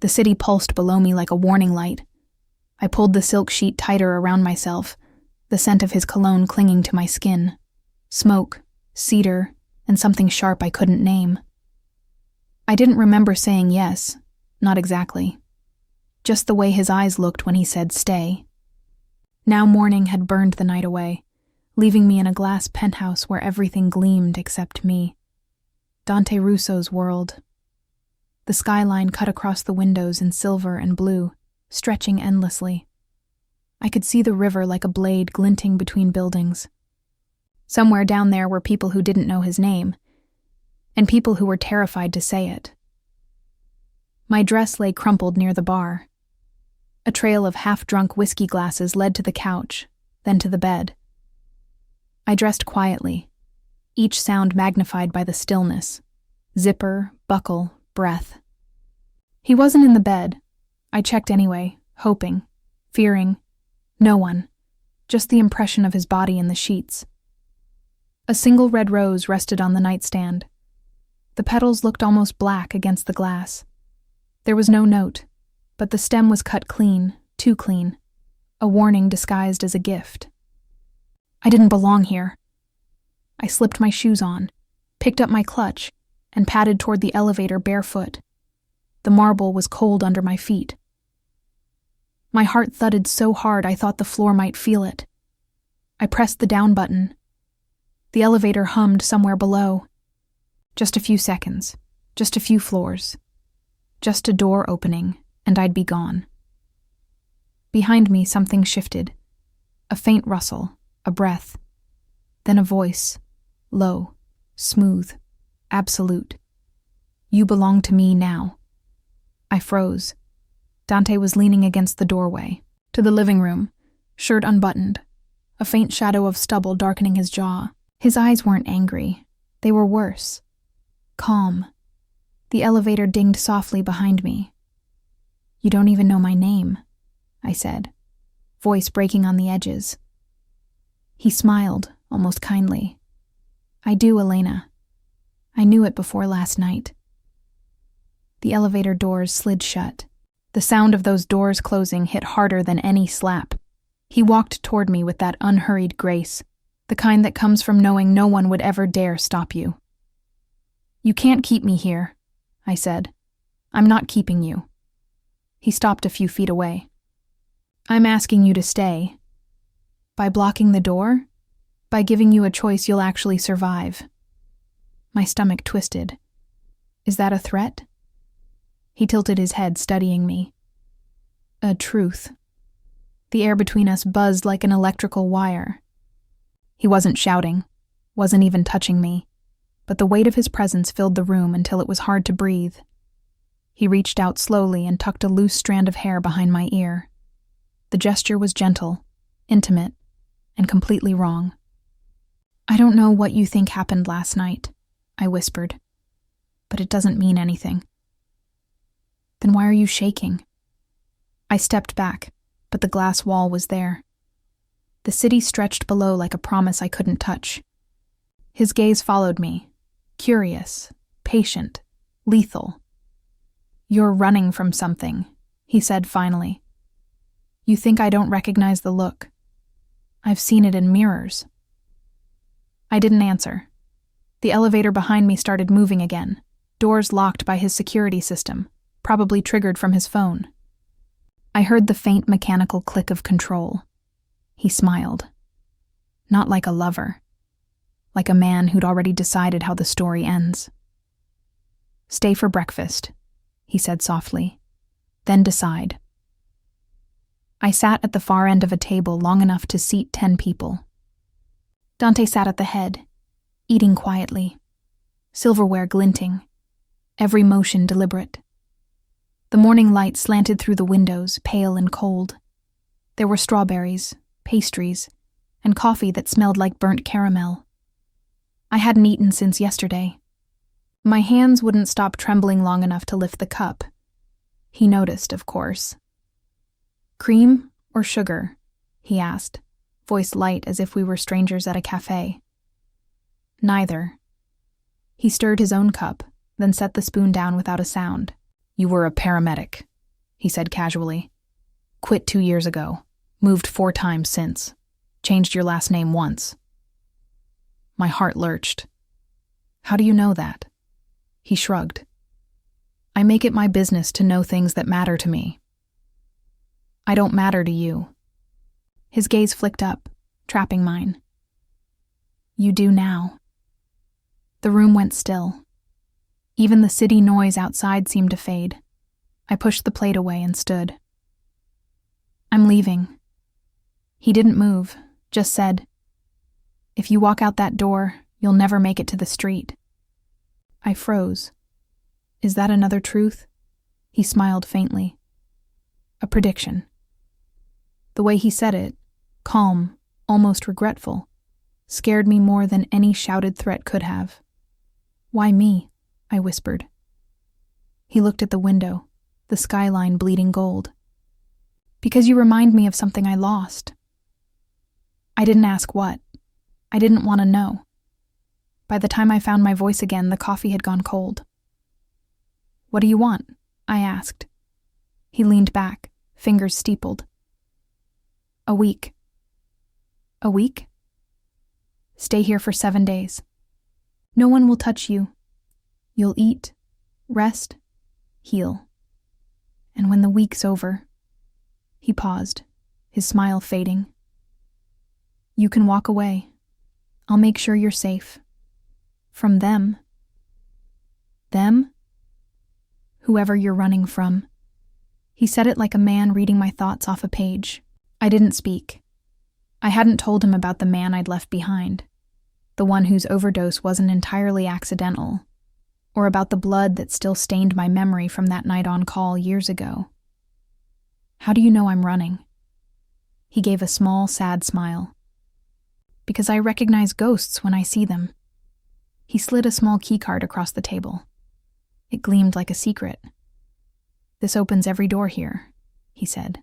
The city pulsed below me like a warning light. I pulled the silk sheet tighter around myself, the scent of his cologne clinging to my skin. Smoke, cedar, and something sharp I couldn't name. I didn't remember saying yes, not exactly. Just the way his eyes looked when he said stay. Now morning had burned the night away, leaving me in a glass penthouse where everything gleamed except me. Dante Russo's world. The skyline cut across the windows in silver and blue, stretching endlessly. I could see the river like a blade glinting between buildings. Somewhere down there were people who didn't know his name, and people who were terrified to say it. My dress lay crumpled near the bar. A trail of half-drunk whiskey glasses led to the couch, then to the bed. I dressed quietly, each sound magnified by the stillness. Zipper, buckle, breath. He wasn't in the bed. I checked anyway, hoping, fearing. No one. Just the impression of his body in the sheets. A single red rose rested on the nightstand. The petals looked almost black against the glass. There was no note, but the stem was cut clean, too clean. A warning disguised as a gift. I didn't belong here. I slipped my shoes on, picked up my clutch, and padded toward the elevator barefoot. The marble was cold under my feet. My heart thudded so hard I thought the floor might feel it. I pressed the down button. The elevator hummed somewhere below. Just a few seconds, just a few floors. Just a door opening, and I'd be gone. Behind me, something shifted. A faint rustle, a breath. Then a voice, low, smooth, absolute. You belong to me now. I froze. Dante was leaning against the doorway, to the living room, shirt unbuttoned, a faint shadow of stubble darkening his jaw. His eyes weren't angry. They were worse. Calm. The elevator dinged softly behind me. You don't even know my name, I said, voice breaking on the edges. He smiled, almost kindly. I do, Elena. I knew it before last night. The elevator doors slid shut. The sound of those doors closing hit harder than any slap. He walked toward me with that unhurried grace, the kind that comes from knowing no one would ever dare stop you. You can't keep me here, I said. I'm not keeping you. He stopped a few feet away. I'm asking you to stay. By blocking the door? By giving you a choice you'll actually survive. My stomach twisted. Is that a threat? He tilted his head, studying me. A truth. The air between us buzzed like an electrical wire. He wasn't shouting, wasn't even touching me, but the weight of his presence filled the room until it was hard to breathe. He reached out slowly and tucked a loose strand of hair behind my ear. The gesture was gentle, intimate, and completely wrong. I don't know what you think happened last night, I whispered, but it doesn't mean anything. Then why are you shaking? I stepped back, but the glass wall was there. The city stretched below like a promise I couldn't touch. His gaze followed me, curious, patient, lethal. You're running from something, he said finally. You think I don't recognize the look. I've seen it in mirrors. I didn't answer. The elevator behind me started moving again, doors locked by his security system, probably triggered from his phone. I heard the faint mechanical click of control. He smiled. Not like a lover. Like a man who'd already decided how the story ends. Stay for breakfast, he said softly. Then decide. I sat at the far end of a table long enough to seat 10 people. Dante sat at the head, eating quietly, silverware glinting, every motion deliberate. The morning light slanted through the windows, pale and cold. There were strawberries, pastries, and coffee that smelled like burnt caramel. I hadn't eaten since yesterday. My hands wouldn't stop trembling long enough to lift the cup. He noticed, of course. Cream or sugar? He asked, voice light as if we were strangers at a cafe. Neither. He stirred his own cup, then set the spoon down without a sound. You were a paramedic, he said casually. Quit 2 years ago. Moved 4 times since. Changed your last name once. My heart lurched. How do you know that? He shrugged. I make it my business to know things that matter to me. I don't matter to you. His gaze flicked up, trapping mine. You do now. The room went still. Even the city noise outside seemed to fade. I pushed the plate away and stood. I'm leaving. He didn't move, just said, if you walk out that door, you'll never make it to the street. I froze. Is that another truth? He smiled faintly. A prediction. The way he said it, calm, almost regretful, scared me more than any shouted threat could have. Why me? I whispered. He looked at the window, the skyline bleeding gold. Because you remind me of something I lost. I didn't ask what. I didn't want to know. By the time I found my voice again, the coffee had gone cold. What do you want? I asked. He leaned back, fingers steepled. A week. A week? Stay here for 7 days. No one will touch you. You'll eat, rest, heal. And when the week's over, he paused, his smile fading. You can walk away. I'll make sure you're safe. From them. Them? Whoever you're running from. He said it like a man reading my thoughts off a page. I didn't speak. I hadn't told him about the man I'd left behind, the one whose overdose wasn't entirely accidental, or about the blood that still stained my memory from that night on call years ago. How do you know I'm running? He gave a small, sad smile. Because I recognize ghosts when I see them. He slid a small keycard across the table. It gleamed like a secret. This opens every door here, he said,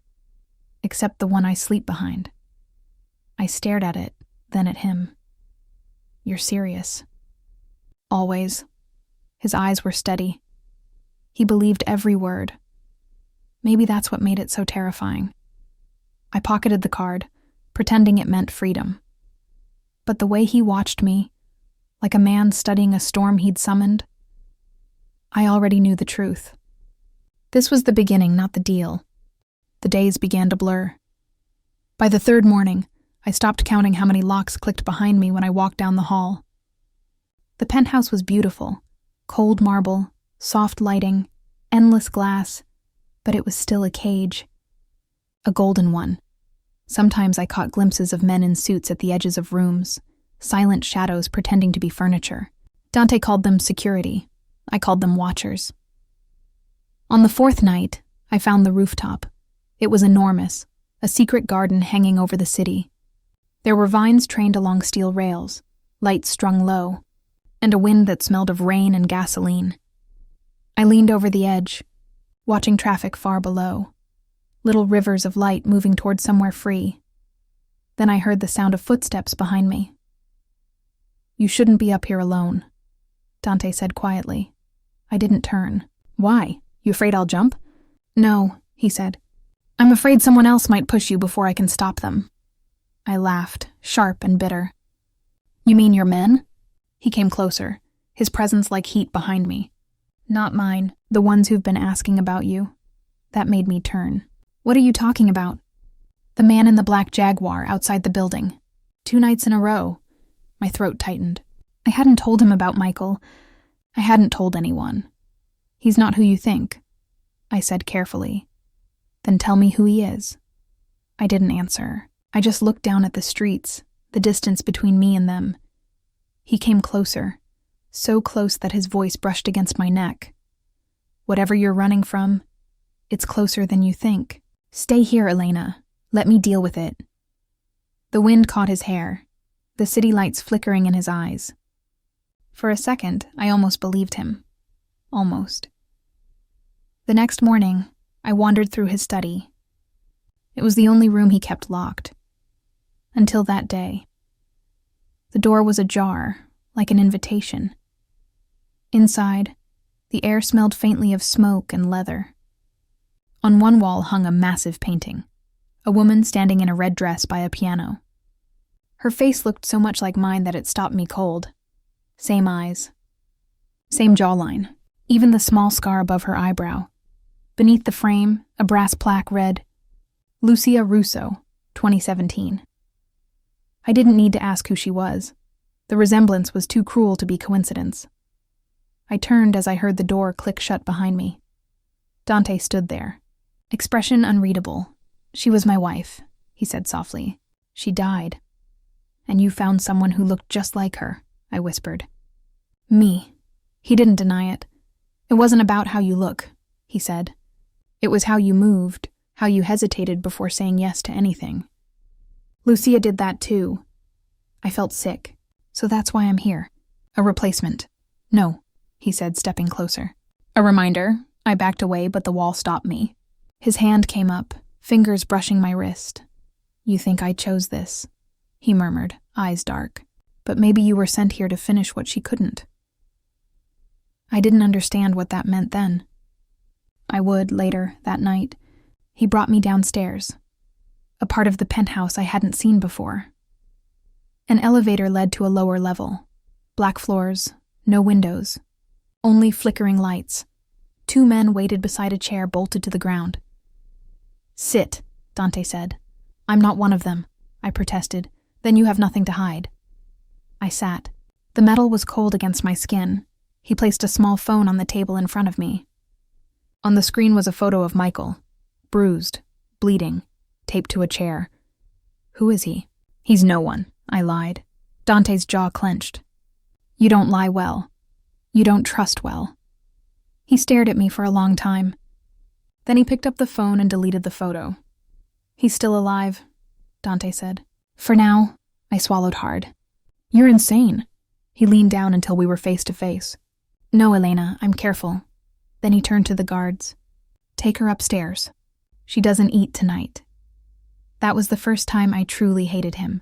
except the one I sleep behind. I stared at it, then at him. You're serious. Always. His eyes were steady. He believed every word. Maybe that's what made it so terrifying. I pocketed the card, pretending it meant freedom. But the way he watched me, like a man studying a storm he'd summoned, I already knew the truth. This was the beginning, not the deal. The days began to blur. By the 3rd morning, I stopped counting how many locks clicked behind me when I walked down the hall. The penthouse was beautiful. Cold marble, soft lighting, endless glass, but it was still a cage. A golden one. Sometimes I caught glimpses of men in suits at the edges of rooms, silent shadows pretending to be furniture. Dante called them security. I called them watchers. On the 4th night, I found the rooftop. It was enormous, a secret garden hanging over the city. There were vines trained along steel rails, lights strung low, and a wind that smelled of rain and gasoline. I leaned over the edge, watching traffic far below, little rivers of light moving toward somewhere free. Then I heard the sound of footsteps behind me. You shouldn't be up here alone, Dante said quietly. I didn't turn. Why? You afraid I'll jump? No, he said. I'm afraid someone else might push you before I can stop them. I laughed, sharp and bitter. You mean your men? He came closer, his presence like heat behind me. Not mine, the ones who've been asking about you. That made me turn. What are you talking about? The man in the black Jaguar outside the building. 2 nights in a row. My throat tightened. I hadn't told him about Michael. I hadn't told anyone. He's not who you think, I said carefully. Then tell me who he is. I didn't answer. I just looked down at the streets, the distance between me and them. He came closer, so close that his voice brushed against my neck. Whatever you're running from, it's closer than you think. Stay here, Elena. Let me deal with it. The wind caught his hair, the city lights flickering in his eyes. For a second, I almost believed him. Almost. The next morning, I wandered through his study. It was the only room he kept locked. Until that day. The door was ajar, like an invitation. Inside, the air smelled faintly of smoke and leather. On one wall hung a massive painting, a woman standing in a red dress by a piano. Her face looked so much like mine that it stopped me cold. Same eyes. Same jawline, even the small scar above her eyebrow. Beneath the frame, a brass plaque read, Lucia Russo, 2017. I didn't need to ask who she was. The resemblance was too cruel to be coincidence. I turned as I heard the door click shut behind me. Dante stood there, expression unreadable. She was my wife, he said softly. She died. And you found someone who looked just like her, I whispered. Me. He didn't deny it. It wasn't about how you look, he said. It was how you moved, how you hesitated before saying yes to anything. Lucia did that too. I felt sick, so that's why I'm here. A replacement. No, he said, stepping closer. A reminder. I backed away, but the wall stopped me. His hand came up, fingers brushing my wrist. You think I chose this? He murmured, eyes dark. But maybe you were sent here to finish what she couldn't. I didn't understand what that meant then. I would later, that night. He brought me downstairs. A part of the penthouse I hadn't seen before. An elevator led to a lower level. Black floors, no windows. Only flickering lights. 2 men waited beside a chair bolted to the ground. Sit, Dante said. I'm not one of them, I protested. Then you have nothing to hide. I sat. The metal was cold against my skin. He placed a small phone on the table in front of me. On the screen was a photo of Michael, bruised, bleeding, taped to a chair. Who is he? He's no one, I lied. Dante's jaw clenched. You don't lie well. You don't trust well. He stared at me for a long time. Then he picked up the phone and deleted the photo. He's still alive, Dante said. For now, I swallowed hard. You're insane. He leaned down until we were face to face. No, Elena, I'm careful. Then he turned to the guards. Take her upstairs. She doesn't eat tonight. That was the first time I truly hated him.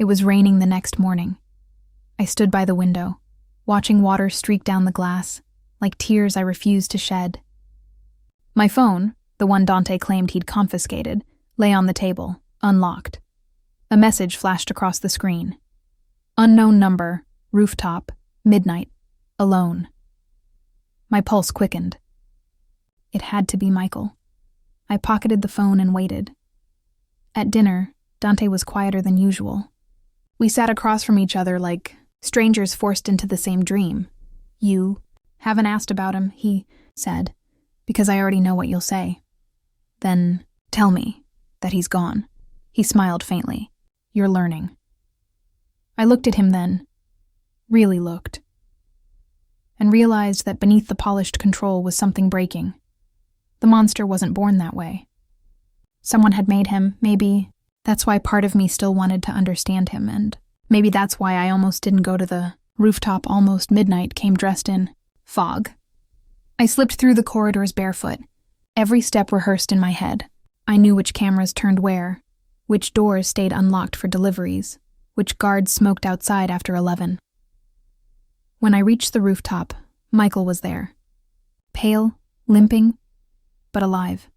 It was raining the next morning. I stood by the window, watching water streak down the glass, like tears I refused to shed. My phone, the one Dante claimed he'd confiscated, lay on the table, unlocked. A message flashed across the screen. Unknown number, rooftop, midnight, alone. My pulse quickened. It had to be Michael. I pocketed the phone and waited. At dinner, Dante was quieter than usual. We sat across from each other like strangers forced into the same dream. You haven't asked about him, he said, because I already know what you'll say. Then tell me that he's gone. He smiled faintly. You're learning. I looked at him then, really looked, and realized that beneath the polished control was something breaking. The monster wasn't born that way. Someone had made him, maybe that's why part of me still wanted to understand him, and maybe that's why I almost didn't go to the rooftop almost midnight, came dressed in fog. I slipped through the corridors barefoot, every step rehearsed in my head. I knew which cameras turned where, which doors stayed unlocked for deliveries, which guards smoked outside after 11. When I reached the rooftop, Michael was there. Pale, limping, but alive.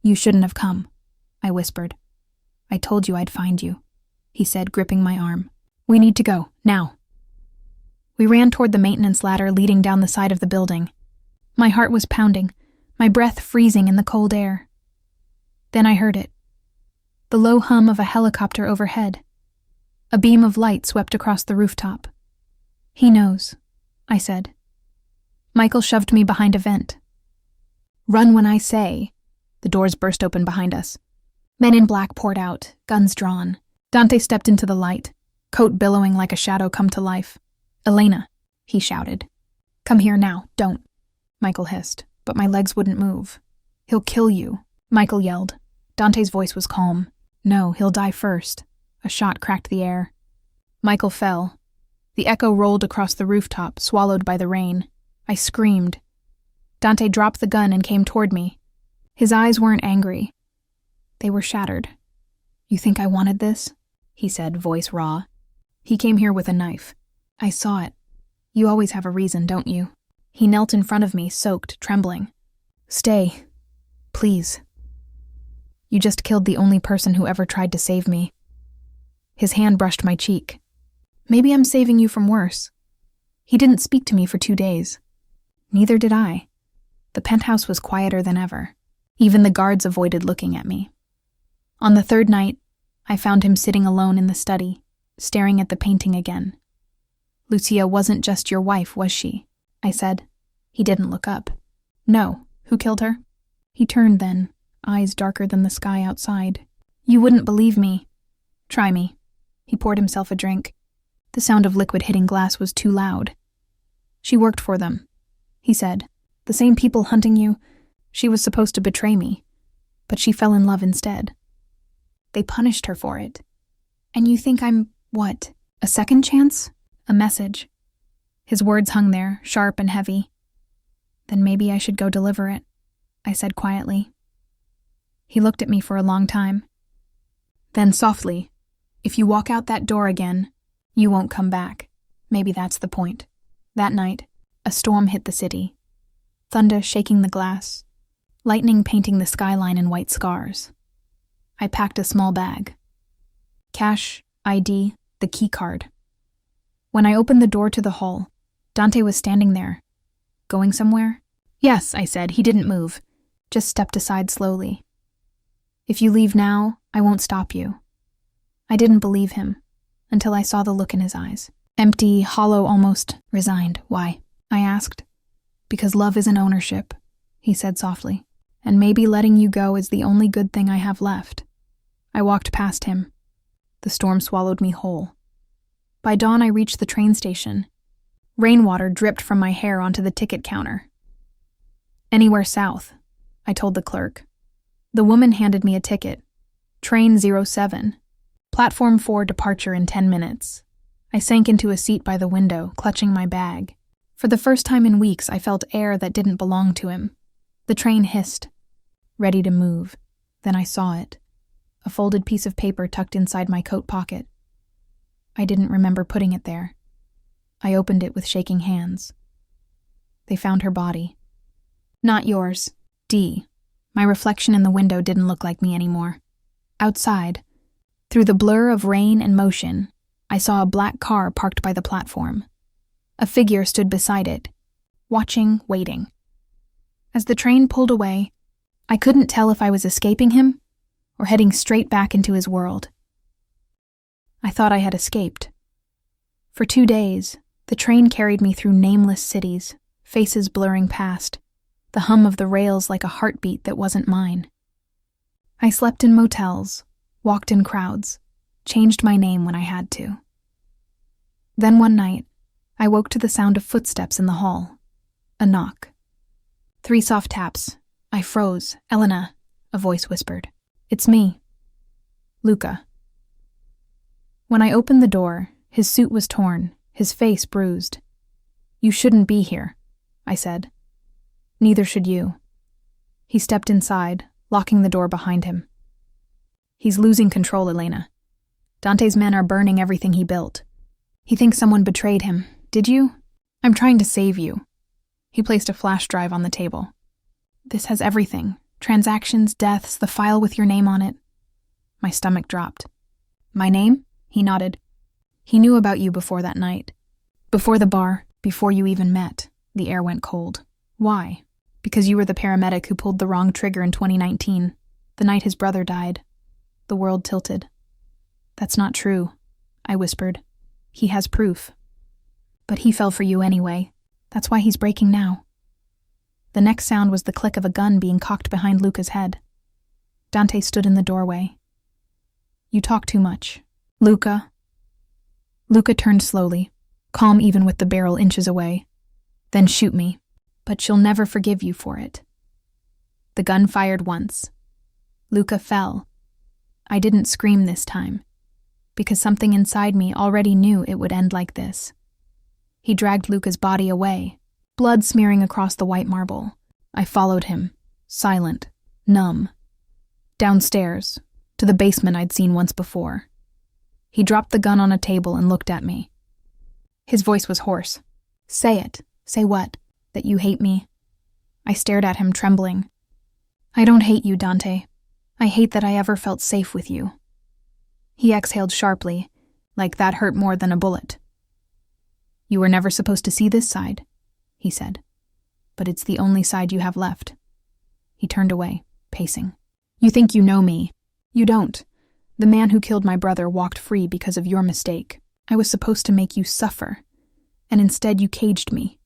You shouldn't have come, I whispered. I told you I'd find you, he said, gripping my arm. We need to go, now. We ran toward the maintenance ladder leading down the side of the building. My heart was pounding, my breath freezing in the cold air. Then I heard it. The low hum of a helicopter overhead. A beam of light swept across the rooftop. He knows, I said. Michael shoved me behind a vent. Run when I say. The doors burst open behind us. Men in black poured out, guns drawn. Dante stepped into the light, coat billowing like a shadow come to life. Elena, he shouted. Come here now, don't. Michael hissed, but my legs wouldn't move. He'll kill you, Michael yelled. Dante's voice was calm. No, he'll die first. A shot cracked the air. Michael fell. The echo rolled across the rooftop, swallowed by the rain. I screamed. Dante dropped the gun and came toward me. His eyes weren't angry. They were shattered. You think I wanted this? He said, voice raw. He came here with a knife. I saw it. You always have a reason, don't you? He knelt in front of me, soaked, trembling. Stay. Please. You just killed the only person who ever tried to save me. His hand brushed my cheek. Maybe I'm saving you from worse. He didn't speak to me for 2 days. Neither did I. The penthouse was quieter than ever. Even the guards avoided looking at me. On the 3rd night, I found him sitting alone in the study, staring at the painting again. Lucia wasn't just your wife, was she? I said. He didn't look up. No. Who killed her? He turned then, eyes darker than the sky outside. You wouldn't believe me. Try me. He poured himself a drink. The sound of liquid hitting glass was too loud. She worked for them, he said. The same people hunting you. She was supposed to betray me, but she fell in love instead. They punished her for it. And you think I'm, what, a second chance? A message. His words hung there, sharp and heavy. Then maybe I should go deliver it, I said quietly. He looked at me for a long time. Then softly, if you walk out that door again, you won't come back. Maybe that's the point. That night, a storm hit the city. Thunder shaking the glass, lightning painting the skyline in white scars. I packed a small bag. Cash, ID, the key card. When I opened the door to the hall, Dante was standing there. Going somewhere? Yes, I said. He didn't move, just stepped aside slowly. If you leave now, I won't stop you. I didn't believe him, until I saw the look in his eyes. Empty, hollow, almost resigned. Why? I asked. Because love isn't ownership, he said softly. And maybe letting you go is the only good thing I have left. I walked past him. The storm swallowed me whole. By dawn, I reached the train station. Rainwater dripped from my hair onto the ticket counter. Anywhere south, I told the clerk. The woman handed me a ticket. Train 07. Platform 4 departure in 10 minutes. I sank into a seat by the window, clutching my bag. For the first time in weeks, I felt air that didn't belong to him. The train hissed, ready to move. Then I saw it. A folded piece of paper tucked inside my coat pocket. I didn't remember putting it there. I opened it with shaking hands. They found her body. Not yours, D. My reflection in the window didn't look like me anymore. Outside, through the blur of rain and motion, I saw a black car parked by the platform. A figure stood beside it, watching, waiting. As the train pulled away, I couldn't tell if I was escaping him or heading straight back into his world. I thought I had escaped. For 2 days, the train carried me through nameless cities, faces blurring past, the hum of the rails like a heartbeat that wasn't mine. I slept in motels, walked in crowds, changed my name when I had to. Then one night, I woke to the sound of footsteps in the hall. A knock. 3 soft taps. I froze. Elena, a voice whispered. It's me. Luca. When I opened the door, his suit was torn, his face bruised. You shouldn't be here, I said. Neither should you. He stepped inside, locking the door behind him. He's losing control, Elena. Dante's men are burning everything he built. He thinks someone betrayed him. Did you? I'm trying to save you. He placed a flash drive on the table. This has everything. Transactions, deaths, the file with your name on it. My stomach dropped. My name? He nodded. He knew about you before that night. Before the bar, before you even met. The air went cold. Why? Because you were the paramedic who pulled the wrong trigger in 2019, the night his brother died. The world tilted. That's not true, I whispered. He has proof. But he fell for you anyway. That's why he's breaking now. The next sound was the click of a gun being cocked behind Luca's head. Dante stood in the doorway. You talk too much. Luca. Luca turned slowly, calm even with the barrel inches away. Then shoot me. But she'll never forgive you for it. The gun fired once. Luca fell. I didn't scream this time, because something inside me already knew it would end like this. He dragged Luca's body away, blood smearing across the white marble. I followed him, silent, numb. Downstairs, to the basement I'd seen once before. He dropped the gun on a table and looked at me. His voice was hoarse. Say it. Say what? That you hate me? I stared at him, trembling. I don't hate you, Dante. I hate that I ever felt safe with you. He exhaled sharply, like that hurt more than a bullet. You were never supposed to see this side, he said. But it's the only side you have left. He turned away, pacing. You think you know me. You don't. The man who killed my brother walked free because of your mistake. I was supposed to make you suffer. And instead you caged me.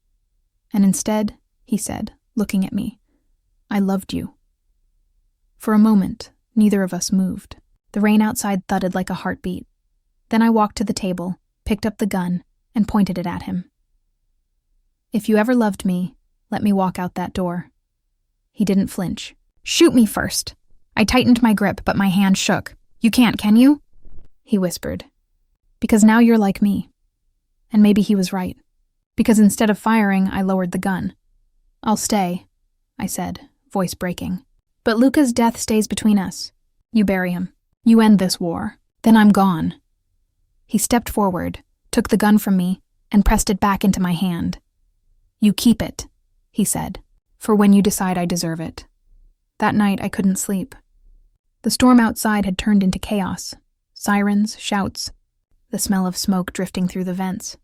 And instead, he said, looking at me, I loved you. For a moment, neither of us moved. The rain outside thudded like a heartbeat. Then I walked to the table, picked up the gun, and pointed it at him. If you ever loved me, let me walk out that door. He didn't flinch. Shoot me first. I tightened my grip, but my hand shook. You can't, can you? He whispered. Because now you're like me. And maybe he was right. Because instead of firing, I lowered the gun. I'll stay, I said, voice breaking. But Luca's death stays between us. You bury him. You end this war. Then I'm gone. He stepped forward, took the gun from me, and pressed it back into my hand. You keep it, he said, for when you decide I deserve it. That night I couldn't sleep. The storm outside had turned into chaos. Sirens, shouts, the smell of smoke drifting through the vents.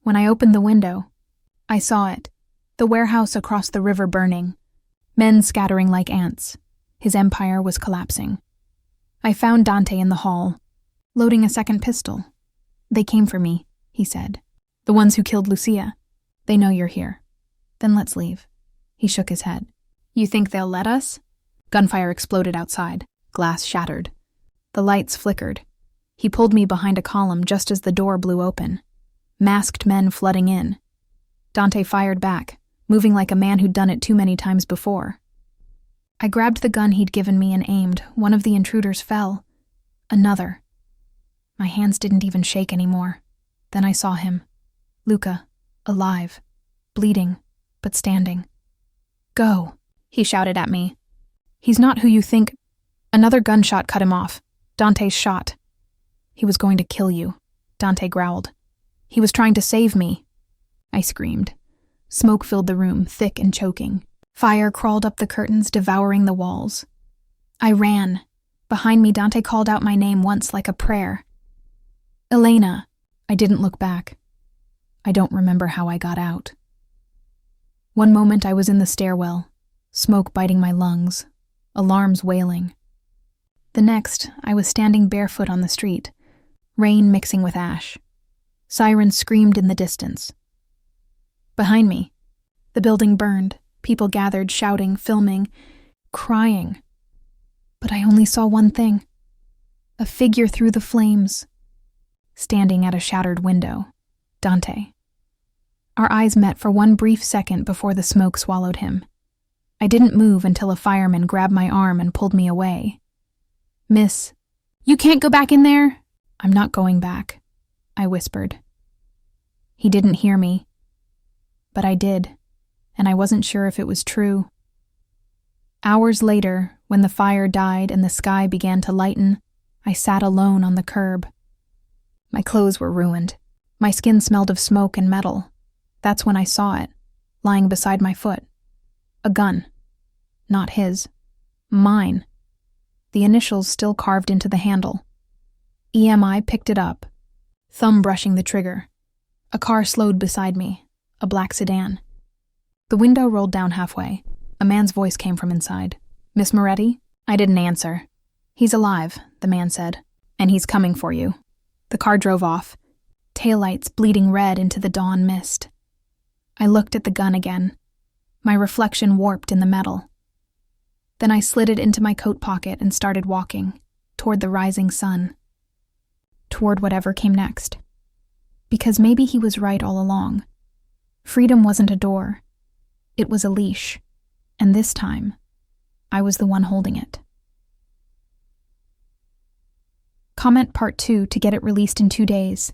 When I opened the window, I saw it, the warehouse across the river burning, men scattering like ants. His empire was collapsing. I found Dante in the hall, loading a second pistol. They came for me, he said. The ones who killed Lucia. They know you're here. Then let's leave. He shook his head. You think they'll let us? Gunfire exploded outside. Glass shattered. The lights flickered. He pulled me behind a column just as the door blew open. Masked men flooding in. Dante fired back, moving like a man who'd done it too many times before. I grabbed the gun he'd given me and aimed. One of the intruders fell. Another. My hands didn't even shake anymore. Then I saw him. Luca, alive, bleeding, but standing. Go, he shouted at me. He's not who you think. Another gunshot cut him off. Dante's shot. He was going to kill you, Dante growled. He was trying to save me. I screamed. Smoke filled the room, thick and choking. Fire crawled up the curtains, devouring the walls. I ran. Behind me, Dante called out my name once like a prayer. Elena. I didn't look back. I don't remember how I got out. One moment I was in the stairwell, smoke biting my lungs, alarms wailing. The next, I was standing barefoot on the street, rain mixing with ash. Sirens screamed in the distance. Behind me, the building burned, people gathered, shouting, filming, crying. But I only saw one thing, a figure through the flames, standing at a shattered window, Dante. Our eyes met for one brief second before the smoke swallowed him. I didn't move until a fireman grabbed my arm and pulled me away. Miss, you can't go back in there. I'm not going back, I whispered. He didn't hear me, but I did, and I wasn't sure if it was true. Hours later, when the fire died and the sky began to lighten, I sat alone on the curb. My clothes were ruined. My skin smelled of smoke and metal. That's when I saw it, lying beside my foot. A gun. Not his. Mine. The initials still carved into the handle. EMI picked it up, thumb brushing the trigger. A car slowed beside me, a black sedan. The window rolled down halfway. A man's voice came from inside. Miss Moretti? I didn't answer. He's alive, the man said, and he's coming for you. The car drove off, taillights bleeding red into the dawn mist. I looked at the gun again, my reflection warped in the metal. Then I slid it into my coat pocket and started walking, toward the rising sun. Toward whatever came next. Because maybe he was right all along. Freedom wasn't a door. It was a leash. And this time, I was the one holding it. Comment part 2 to get it released in 2 days.